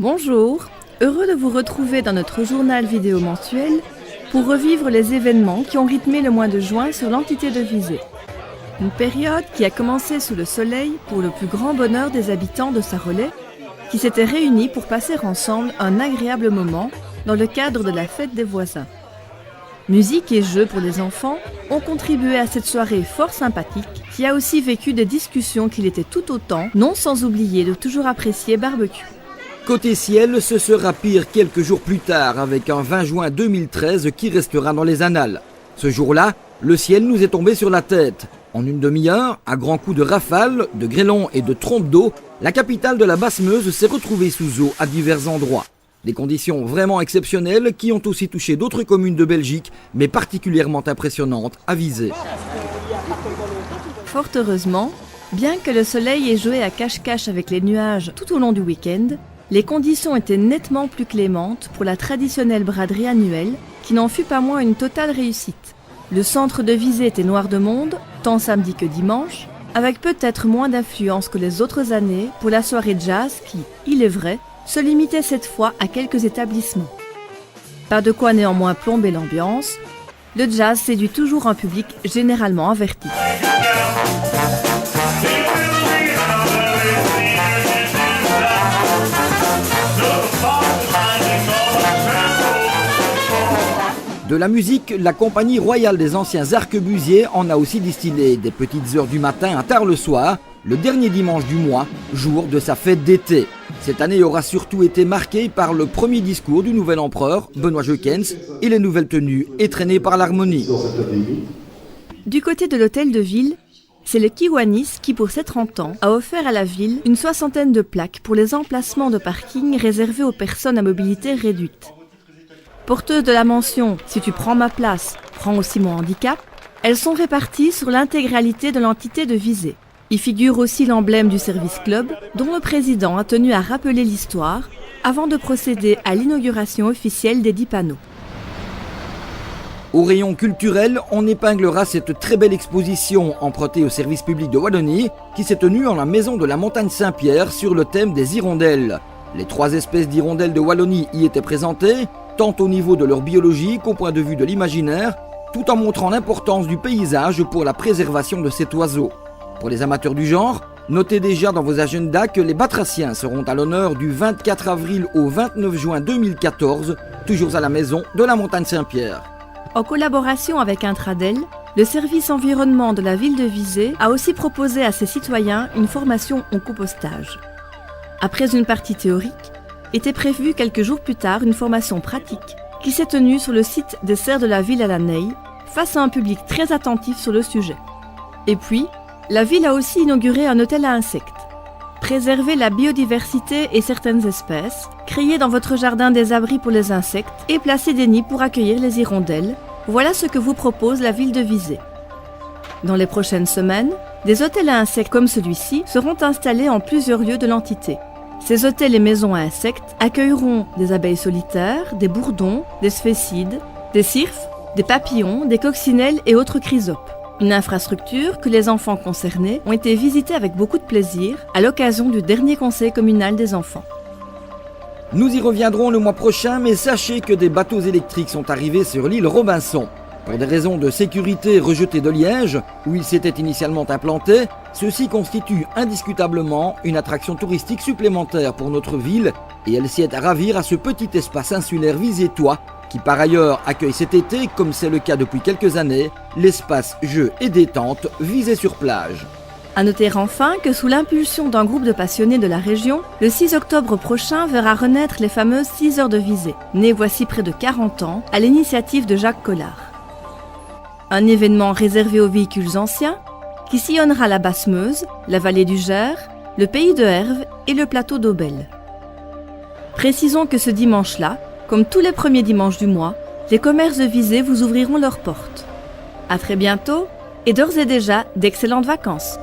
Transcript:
Bonjour, heureux de vous retrouver dans notre journal vidéo mensuel pour revivre les événements qui ont rythmé le mois de juin sur l'entité de Visé. Une période qui a commencé sous le soleil pour le plus grand bonheur des habitants de Sarolais, qui s'étaient réunis pour passer ensemble un agréable moment dans le cadre de la fête des voisins. Musique et jeux pour les enfants ont contribué à cette soirée fort sympathique qui a aussi vécu des discussions qu'il était tout autant, non sans oublier de toujours apprécier barbecue. Côté ciel, ce sera pire quelques jours plus tard avec un 20 juin 2013 qui restera dans les annales. Ce jour-là, le ciel nous est tombé sur la tête. En une demi-heure, à grands coups de rafales, de grêlons et de trompes d'eau, la capitale de la Basse-Meuse s'est retrouvée sous eau à divers endroits. Des conditions vraiment exceptionnelles qui ont aussi touché d'autres communes de Belgique, mais particulièrement impressionnantes à Visé. Fort heureusement, bien que le soleil ait joué à cache-cache avec les nuages tout au long du week-end, les conditions étaient nettement plus clémentes pour la traditionnelle braderie annuelle, qui n'en fut pas moins une totale réussite. Le centre de Visé était noir de monde, tant samedi que dimanche, avec peut-être moins d'affluence que les autres années pour la soirée jazz qui, il est vrai, se limitait cette fois à quelques établissements. Pas de quoi néanmoins plomber l'ambiance, le jazz séduit toujours un public généralement averti. De la musique, la compagnie royale des anciens arquebusiers en a aussi distillé des petites heures du matin à tard le soir, le dernier dimanche du mois, jour de sa fête d'été. Cette année aura surtout été marquée par le premier discours du nouvel empereur, Benoît Jeuckens, et les nouvelles tenues étrennées par l'harmonie. Du côté de l'hôtel de ville, c'est le Kiwanis qui, pour ses 30 ans, a offert à la ville une 60aine de plaques pour les emplacements de parking réservés aux personnes à mobilité réduite. Porteuses de la mention « Si tu prends ma place, prends aussi mon handicap », elles sont réparties sur l'intégralité de l'entité de Visé. Y figure aussi l'emblème du service club, dont le président a tenu à rappeler l'histoire avant de procéder à l'inauguration officielle des 10 panneaux. Au rayon culturel, on épinglera cette très belle exposition empruntée au service public de Wallonie qui s'est tenue en la maison de la Montagne Saint-Pierre sur le thème des hirondelles. Les 3 espèces d'hirondelles de Wallonie y étaient présentées, tant au niveau de leur biologie qu'au point de vue de l'imaginaire, tout en montrant l'importance du paysage pour la préservation de cet oiseau. Pour les amateurs du genre, notez déjà dans vos agendas que les batraciens seront à l'honneur du 24 avril au 29 juin 2014, toujours à la maison de la Montagne Saint-Pierre. En collaboration avec Intradel, le service environnement de la ville de Visé a aussi proposé à ses citoyens une formation au compostage. Après une partie théorique, était prévue quelques jours plus tard une formation pratique qui s'est tenue sur le site des serres de la ville à la Neille, face à un public très attentif sur le sujet. Et puis, la ville a aussi inauguré un hôtel à insectes. Préserver la biodiversité et certaines espèces, créer dans votre jardin des abris pour les insectes et placer des nids pour accueillir les hirondelles, voilà ce que vous propose la ville de Visé. Dans les prochaines semaines, des hôtels à insectes comme celui-ci seront installés en plusieurs lieux de l'entité. Ces hôtels et maisons à insectes accueilleront des abeilles solitaires, des bourdons, des sphécides, des cirfes, des papillons, des coccinelles et autres chrysopes. Une infrastructure que les enfants concernés ont été visités avec beaucoup de plaisir à l'occasion du dernier conseil communal des enfants. Nous y reviendrons le mois prochain, mais sachez que des bateaux électriques sont arrivés sur l'île Robinson. Pour des raisons de sécurité rejetés de Liège, où ils s'étaient initialement implantés, ceux-ci constituent indiscutablement une attraction touristique supplémentaire pour notre ville et elle s'y est à ravir à ce petit espace insulaire visétois qui par ailleurs accueille cet été, comme c'est le cas depuis quelques années, l'espace jeux et détente Visé sur plage. À noter enfin que sous l'impulsion d'un groupe de passionnés de la région, le 6 octobre prochain verra renaître les fameuses 6 heures de Visé, nées voici près de 40 ans à l'initiative de Jacques Collard. Un événement réservé aux véhicules anciens qui sillonnera la Basse-Meuse, la vallée du Gers, le pays de Herve et le plateau d'Aubel. Précisons que ce dimanche-là, comme tous les premiers dimanches du mois, les commerces de Visé vous ouvriront leurs portes. À très bientôt et d'ores et déjà d'excellentes vacances.